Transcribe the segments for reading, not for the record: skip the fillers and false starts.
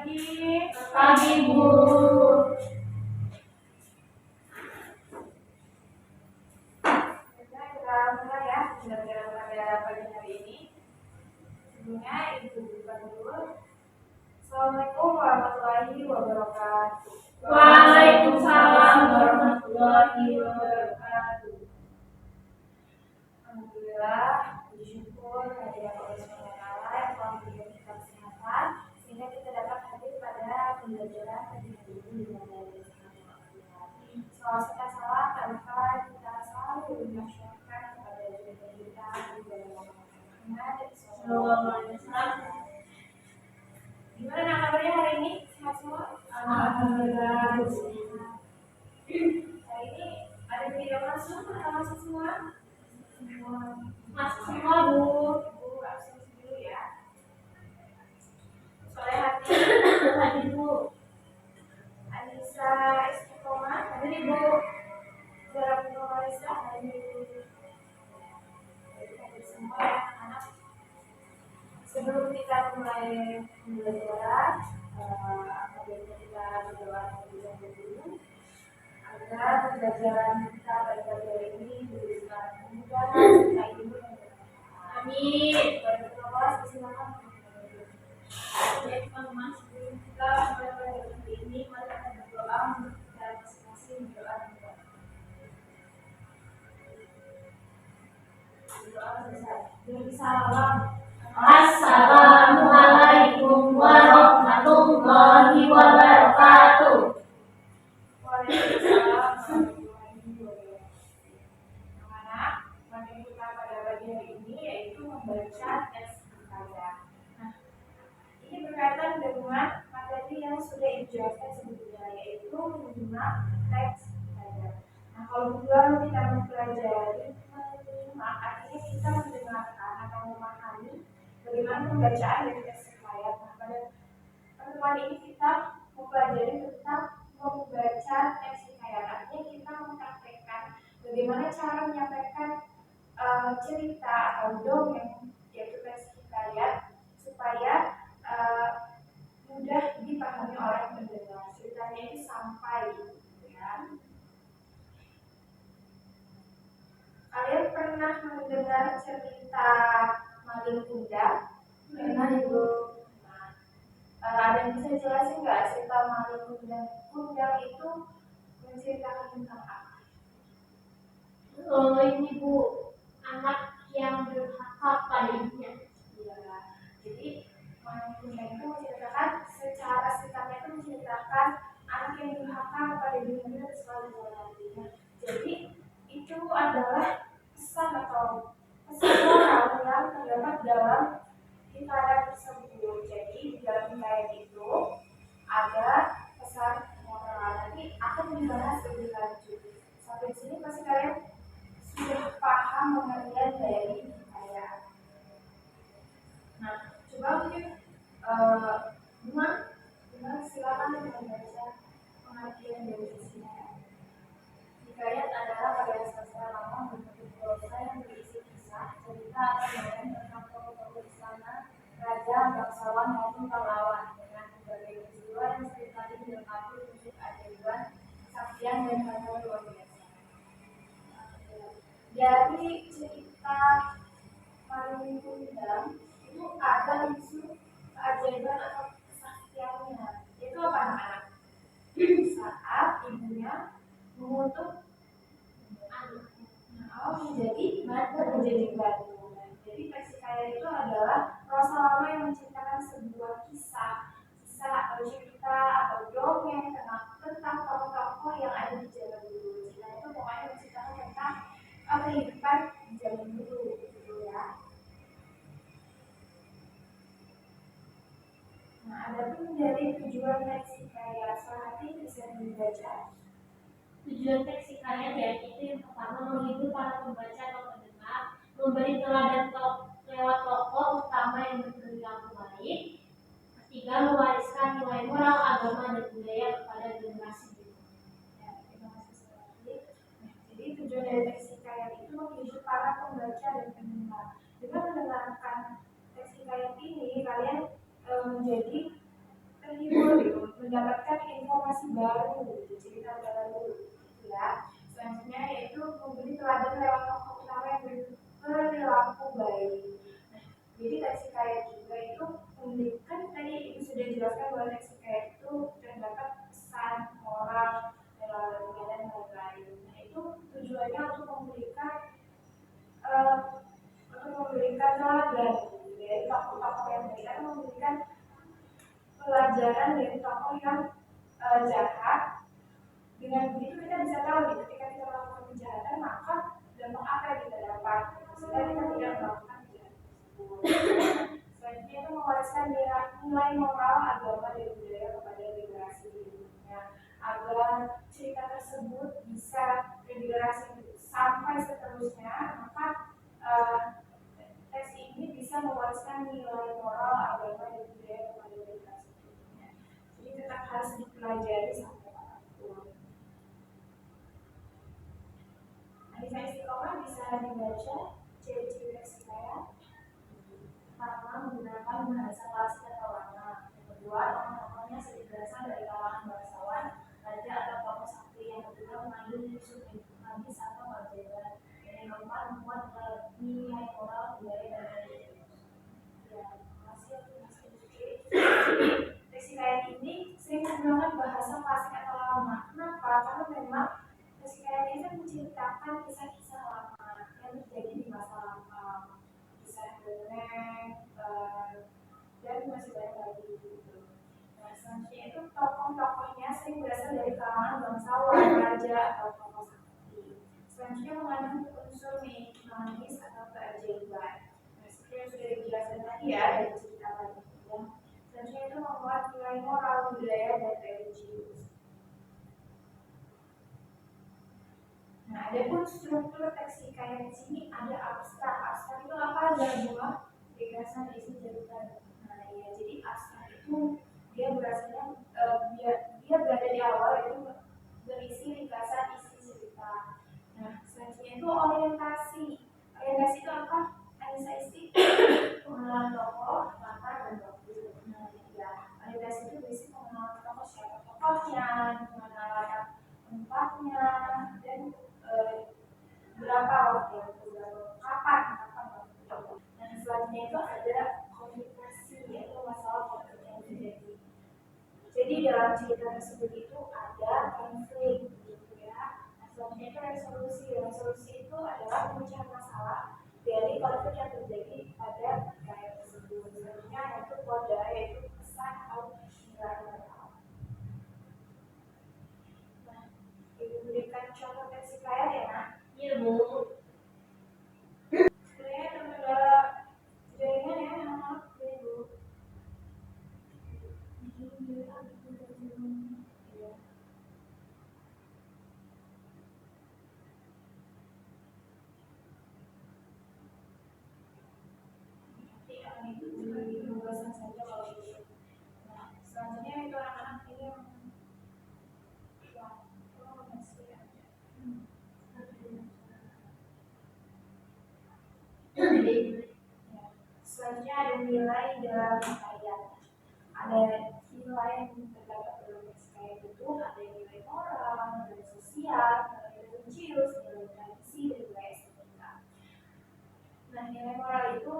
Pagi, Bu. Kita mulai ya pembelajaran pada pagi hari ini. Sebelumnya Ibu buka dulu. Assalamualaikum warahmatullahi wabarakatuh. Waalaikumsalam warahmatullahi wabarakatuh. Alhamdulillah, puji syukur kehadirat Allah SWT yang telah memberikan kita kesehatan sehingga kita dapat hadir pada pembelajaran pagi hari ini dengan dari Salam serta salam tanpa kita selalu menyaksikan kepada junjungan kita di dalam Muhammad Sallallahu alaihi wasallam. Gimana kabarnya hari ini? Sehat semua? Alhamdulillah. Hari ini ada video masuk atau masuk semua? Masuk semua, Bu. Bu, absen dulu ya. Soleh hati. Tadi, Bu. Anissa Istiqomah, ada nih Bu. Zara Bunga Marisa, ada nih. Jadi semua ya anak-anak. Sebelum kita mulai pembelajaran, apabila kita berdoa terlebih dahulu agar pembelajaran kita pada pagi hari ini diberikan kemudahan serta ilmu yang bermanfaat. Amin. Berdoa, silakan. Baik, Mas. Sebelum kita mulai pada hari ini, mari kita berdoa untuk kita masing-masing berdoa juga. Berdoa selesai. Beri salam. Assalamualaikum warahmatullahi wabarakatuh. Waalaikumsalam warahmatullahi wabarakatuh. Anak-anak, materi kita pada pagi hari ini yaitu membaca teks hikayat. Nah, ini berkaitan dengan materi yang sudah dijelaskan sebelumnya, yaitu menyimak teks hikayat. Nah, kalau baru kita mempelajari menyimak, artinya kita mendengarkan atau memahami bagaimana pembacaan dari teks hikayat. Nah, pada pertemuan ini kita mempelajari tentang membaca teks hikayat. Artinya kita mempraktekkan bagaimana cara menyampaikan cerita atau dongeng, yaitu teks hikayat, supaya mudah dipahami oleh pendengar. Ceritanya itu sampai, ya. Kalian pernah mendengar cerita Maling Kundang? Pernah, Ibu. Ada yang bisa jelasin nggak cerita Maling Kundang itu menceritakan tentang apa? Ini, Bu, anak yang durhaka pada ibunya. Ya, jadi Maling Kundang itu menceritakan secara singkatnya itu menceritakan anak yang durhaka pada ibunya dan selalu menghormatinya. Jadi itu adalah pesan atau pesan moral yang terdapat dalam hikayat tersebut. Jadi di dalam hikayat itu ada pesan moral. Nanti akan dibahas lebih lanjut. Sampai sini pasti kalian sudah paham pengertian dari hikayat. Nah, coba mungkin Gimana silakan membaca pengertian dari hikayat. Hikayat adalah karya sastra lama berbentuk prosa yang berisi kisah, cerita atau dongeng tentang tokoh-tokoh istana, raja, bangsawan maupun pahlawan dengan berbagai peristiwa yang seringkali dilengkapi unsur keajaiban, kesaktian dan hal-hal luar biasa. Dari cerita Maling Kundang itu ada unsur keajaiban atau kesaktiannya. Itu apa anak-anak? Saat ibunya mengutuk menjadi batu. Jadi teks hikayat itu adalah prosa lama yang menceritakan sebuah kisah atau cerita atau dongeng tentang tokoh-tokoh yang ada di zaman dulu. Cerita itu pokoknya menceritakan tentang kehidupan di zaman dulu, gitu ya. Nah, ada pun dari tujuan teks hikayat, Sohati bisa dibaca. Tujuan teks hikayat yaitu yang pertama menghibur para pembaca atau pendengar, memberi teladan lewat tokoh utama yang berperilaku baik. Ketiga, mewariskan nilai moral, agama, dan budaya kepada generasi berikutnya. Ya, terima kasih sekali. Jadi tujuan dari teks hikayat itu menghibur para pembaca dan pendengar. Dengan mendengarkan teks hikayat ini, kalian menjadi terhibur memberikan informasi baru, cerita baru, gitu ya. Selanjutnya yaitu memberi teladan lewat tokoh utama yang berperilaku baik. Nah, jadi teks hikayat juga itu memberikan, tadi Ibu sudah jelaskan bahwa teks hikayat itu terdapat pesan, moral, dan lain-lain. Nah, itu tujuannya untuk memberikan teladan dari tokoh-tokoh yang baik, atau memberikan pelajaran dari tokoh yang jahat. Dengan begitu kita bisa tahu nih, ketika kita melakukan kejahatan maka dampak apa yang kita dapat sehingga kita tidak melakukan kejahatan tersebut. Selanjutnya itu mewariskan nilai moral agama dan budaya kepada generasi berikutnya agar cerita tersebut bisa ke generasi sampai seterusnya. Maka teks ini bisa mewariskan nilai moral agama dan budaya kepada generasi berikutnya. Jadi tetap harus dipelajari sampai orang tua. Hadis istiqomah bisa dibaca ciri-ciri teks hikayat. Pertama, menggunakan bahasa klasik atau lama. Yang kedua, tokoh-tokohnya sering berasal dari kalangan bangsawan, raja atau tokoh sakti. Yang ketiga, mengandung unsur magis atau aljabar. Yang keempat, membuat nilai moral budaya dan religius. Ya, masih teks hikayat ini sering menggunakan bahasa klasik atau lama. Kenapa? Karena memang teks hikayat ini kan menceritakan kisah-kisah lama yang terjadi di masa lampau, kisah dongeng, dan masih banyak lagi gitu. Nah, selanjutnya itu tokoh-tokohnya sering berasal dari kalangan bangsawan, raja atau tokoh sakti. Selanjutnya mengandung unsur magis atau keajaiban. Nah, seperti yang sudah dijelaskan tadi ya dari cerita tadi. Selanjutnya itu memuat nilai moral, budaya, dan religius. Nah, ada pun struktur teks hikayat di sini ada abstrak. Abstrak itu apa? Adalah buah gagasan isi cerita. Nah, ya, jadi abstrak itu dia berasalnya dia berada di awal, itu berisi ringkasan isi cerita. Nah, selanjutnya itu orientasi. Orientasi itu apa? Anissa Isti pengenalan tokoh, latar, dan waktu. Nah, ya, orientasi itu berisi pengenalan tokoh, siapa tokohnya, pengenalan tempatnya, dan berapa waktu itu, kapan waktu itu. Nah, selanjutnya itu ada komunikasi, yaitu masalah konflik yang terjadi. Jadi dalam cerita tersebut itu ada konflik, gitu ya. Nah, selanjutnya itu resolusi. Resolusi itu adalah pemecahan masalah dari konflik yang terjadi pada hikayat tersebut. Selanjutnya itu kode, yaitu pesan atau nilai moral. Nah, Ibu berikan contoh teks hikayat ya, Nak? Iya, Bu. Sebenarnya teman-teman jaringan ya, anak-anak, Bu. Saja kalau gitu. Nah, selanjutnya itu anak-anak ini yang masih ada. Selanjutnya ada nilai dalam hikayat. Ada nilai yang terdapat dalam hikayat itu ada nilai moral, nilai sosial, nilai religius, nilai tradisi, dan nilai estetika. Nah, nilai moral itu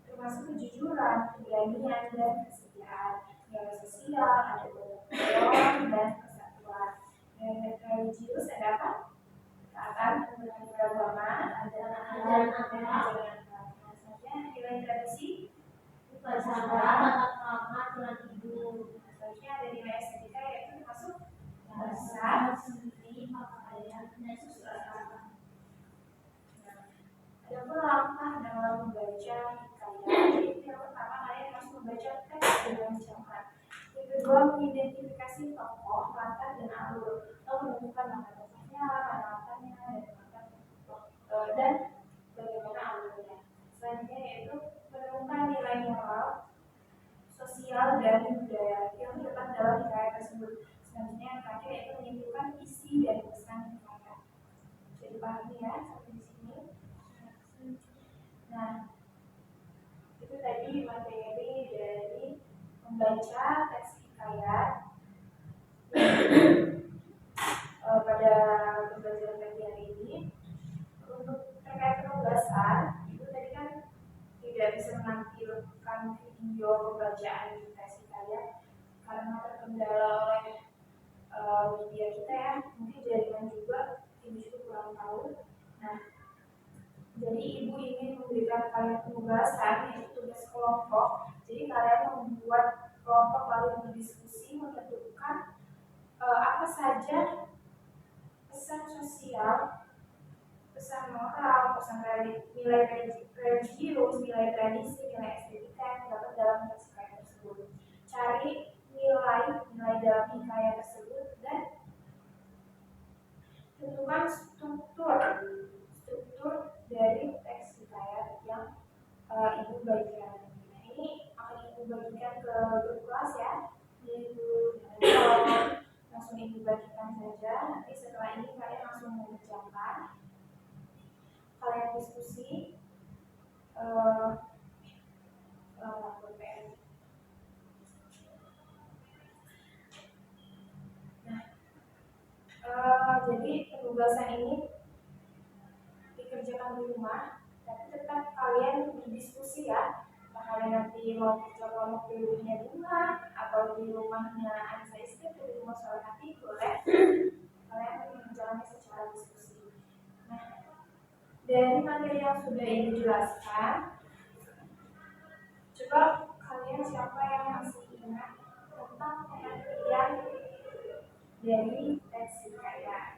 termasuk kejujuran, keberanian, dan kesetiaan. Nilai sosial ada kebaikan dan kesatuan. Nilai religius ada apa? Ketaatan, keberagaman, ada ajaran agama. Selanjutnya nilai tradisi, Upacara, tata krama, aturan hidup. selanjutnya ada nilai estetika, yaitu termasuk bahasa, seni, pakaian, dan sosial. Ada pun langkah dalam membaca hikayat. Jadi yang pertama, kalian harus membaca teks dengan cermat. Yang kedua, mengidentifikasi tokoh, latar, dan alur, atau menemukan mana tokohnya, mana latarnya, dan bagaimana alurnya. Selanjutnya yaitu menemukan nilai moral, sosial, dan budaya yang terdapat dalam hikayat tersebut. Selanjutnya yang terakhir yaitu menyimpulkan isi dan pesan hikayat. Jadi pahami ya sampai di sini. Nah, itu tadi materi dari membaca teks hikayat menonton video pembacaan di Tasikmalaya karena terkendala oleh media kita ya, mungkin jaringan juga, ibu juga kurang tahu. Nah, jadi ibu ingin memberikan kalian penugasan, yaitu tugas kelompok. Jadi kalian membuat kelompok lalu berdiskusi menentukan apa saja pesan sosial, pesan moral, pesan nilai religius, nilai tradisi, nilai estetika yang terdapat dalam teks hikayat tersebut. Cari nilai dalam hikayat tersebut dan tentukan struktur dari teks hikayat yang ibu bagikan. Nah, ini akan ibu bagikan ke grup kelas ya. Kalau langsung ibu bagikan saja. Nanti setelah ini kalian langsung mengerjakan. Kalian diskusi. Jadi penugasan ini dikerjakan di rumah, tapi tetap kalian berdiskusi ya. Nah, kalian nanti mau kerja kelompok di rumahnya di rumah atau di rumahnya Anissa Istri atau di rumah Suara Hati boleh. Kalian menjalannya secara diskusi. Nah, dari materi yang sudah ibu jelaskan, coba kalian siapa yang masih ingat tentang pengertian dari teks hikayat?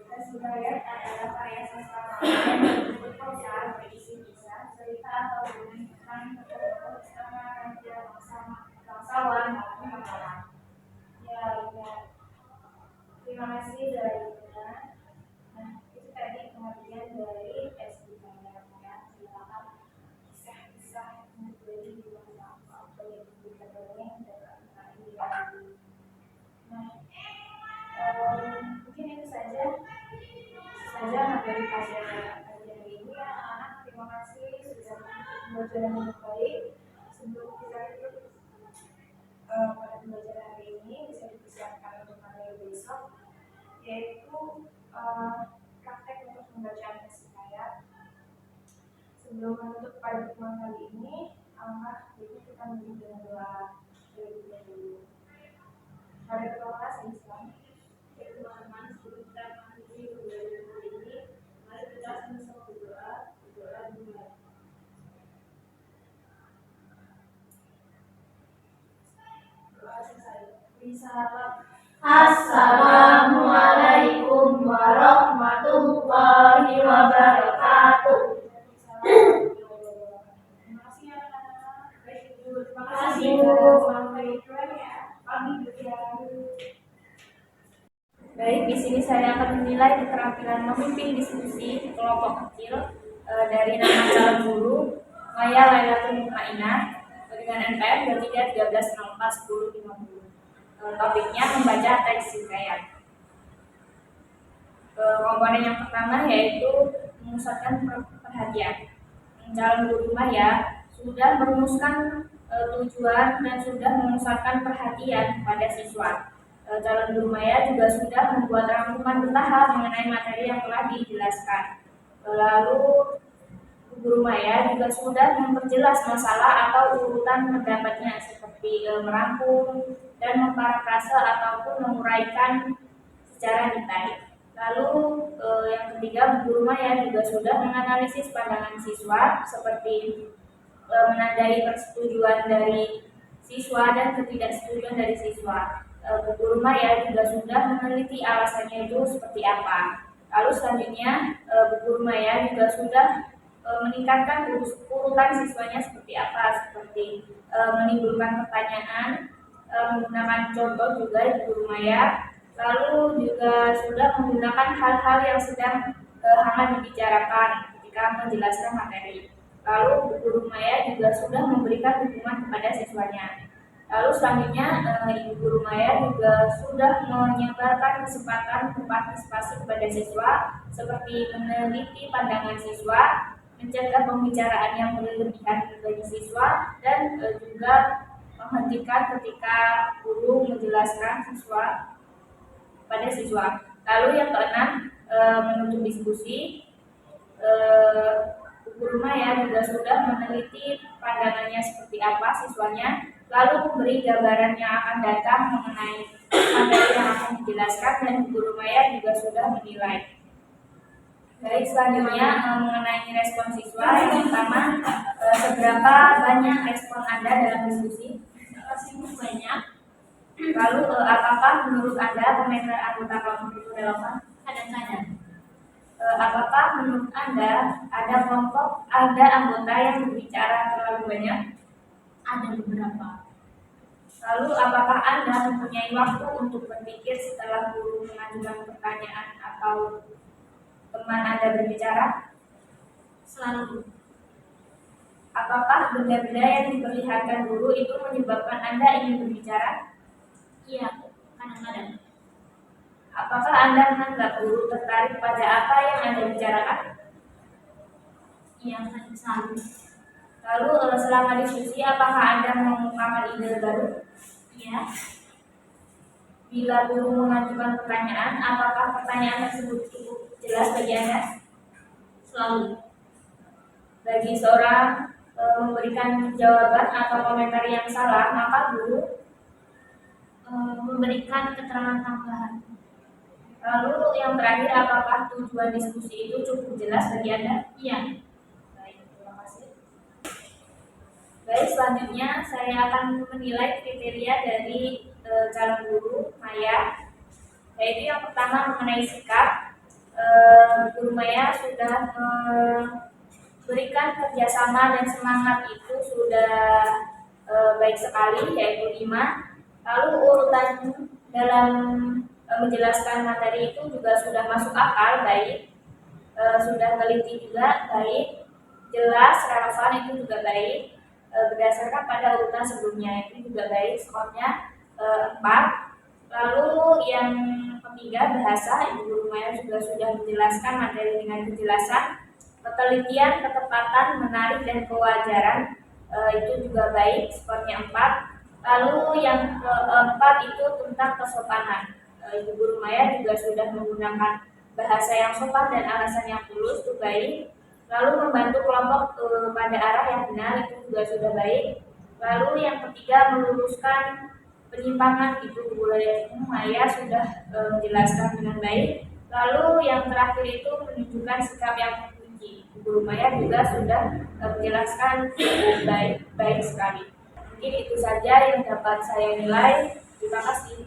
Teks hikayat adalah karya sastra yang berpesan, berisi kisah, cerita atau dongeng tentang tokoh istana, raja, bangsawan, atau makanan. Ya, terima kasih dari Ina. Nah, itu tadi pengertian dari teks hikayat ya. Silakan kisah-kisah yang terjadi di masa atau yang diberikan dongeng dan lain-lain. Nah, mungkin itu saja materi kajian ini ya anak-anak. Terima kasih sudah belajar dengan baik. Sebelum kita ikut pada pembelajaran hari ini bisa dipersiapkan untuk materi besok, yaitu praktek untuk pembacaan teks hikayat. Sebelum menutup pada pertemuan kali ini, kita menuju dengan doa terlebih dahulu. Pada ketua kelas ini sekarang, teman-teman, sebelum kita mengakhiri pembelajaran hari ini, mari kita sama-sama berdoa dimulai. Doa selesai. Assalamualaikum warahmatullahi wabarakatuh. Terima kasih anak-anak. Terima kasih Bu. Baik, di sini saya akan menilai keterampilan memimpin diskusi kelompok kecil dari nama calon guru Maya Lailatul Mutmainah dengan NPM 2313041050. Topiknya membaca teks hikayat. Komponen yang pertama yaitu memusatkan perhatian. Calon guru Maya sudah merumuskan tujuan dan sudah memusatkan perhatian pada siswa. Calon guru Maya juga sudah membuat rangkuman bertahap mengenai materi yang telah dijelaskan. Lalu guru Maya juga sudah memperjelas masalah atau urutan pendapatnya seperti merangkum dan memparafrase ataupun menguraikan secara detail. Lalu yang ketiga, guru Maya juga sudah menganalisis pandangan siswa seperti menandai persetujuan dari siswa dan ketidaksetujuan dari siswa. Guru Maya juga sudah meneliti alasannya itu seperti apa. Lalu selanjutnya, guru Maya juga sudah meningkatkan urutan siswanya seperti apa, seperti menimbulkan pertanyaan, menggunakan contoh juga di guru Maya. Lalu juga sudah menggunakan hal-hal yang sedang hangat dibicarakan ketika menjelaskan materi. Lalu guru Maya juga sudah memberikan dukungan kepada siswanya. Lalu selanjutnya Ibu Guru Maya juga sudah menyebarkan kesempatan berpartisipasi kepada siswa seperti meneliti pandangan siswa, mencegah pembicaraan yang berlebihan bagi siswa, dan juga menghentikan ketika guru menjelaskan siswa pada siswa. Lalu yang keenam, menutup diskusi. Guru Maya juga sudah meneliti pandangannya seperti apa siswanya, lalu memberi gambaran yang akan datang mengenai materi yang akan dijelaskan, dan Guru Maya juga sudah menilai. Baik, selanjutnya mengenai respon siswa. Yang pertama, seberapa banyak respon Anda dalam diskusi? Banyak. Lalu apakah menurut Anda komentar anggota kelompok itu relevan? Kadang-kadang. Apakah menurut Anda ada anggota yang berbicara terlalu banyak? Ada beberapa. Lalu apakah Anda mempunyai waktu untuk berpikir setelah guru mengajukan pertanyaan atau teman Anda berbicara? Selalu. Apakah benda-benda yang diperlihatkan guru itu menyebabkan Anda ingin berbicara? Iya, kadang-kadang. Apakah Anda menganggap guru tertarik pada apa yang Anda bicarakan? Iya, selalu. Lalu selama diskusi apakah Anda mengungkapkan ide baru? Iya. Bila guru mengajukan pertanyaan, apakah pertanyaan tersebut cukup jelas bagi Anda? Selalu. Bagi seorang memberikan jawaban atau komentar yang salah, maka guru memberikan keterangan tambahan. Lalu yang terakhir, apakah tujuan diskusi itu cukup jelas bagi Anda? Iya. Baik, terima kasih. Baik, selanjutnya saya akan menilai kriteria dari calon guru Maya. Yaitu yang pertama mengenai sikap. Guru Maya sudah memberikan kerjasama dan semangat itu sudah baik sekali, yaitu 5. Lalu urutan dalam menjelaskan materi itu juga sudah masuk akal, baik. Sudah teliti juga, baik. Jelas, relevan, itu juga baik. Berdasarkan pada urutan sebelumnya, itu juga baik. Skornya 4. Lalu yang ketiga, bahasa. Ibu Guru Maya juga sudah menjelaskan materi dengan kejelasan, ketelitian, ketepatan, menarik, dan kewajaran. Itu juga baik. Skornya 4. Lalu yang keempat itu tentang kesopanan. Ibu Guru Maya juga sudah menggunakan bahasa yang sopan dan alasan yang tulus, itu baik. Lalu membantu kelompok pada arah yang benar, itu juga sudah baik. Lalu yang ketiga, meluruskan penyimpangan, itu Guru Maya sudah menjelaskan dengan baik. Lalu yang terakhir itu menunjukkan sikap yang terkunci. Guru Maya juga sudah menjelaskan baik sekali. Mungkin itu saja yang dapat saya nilai. Terima kasih.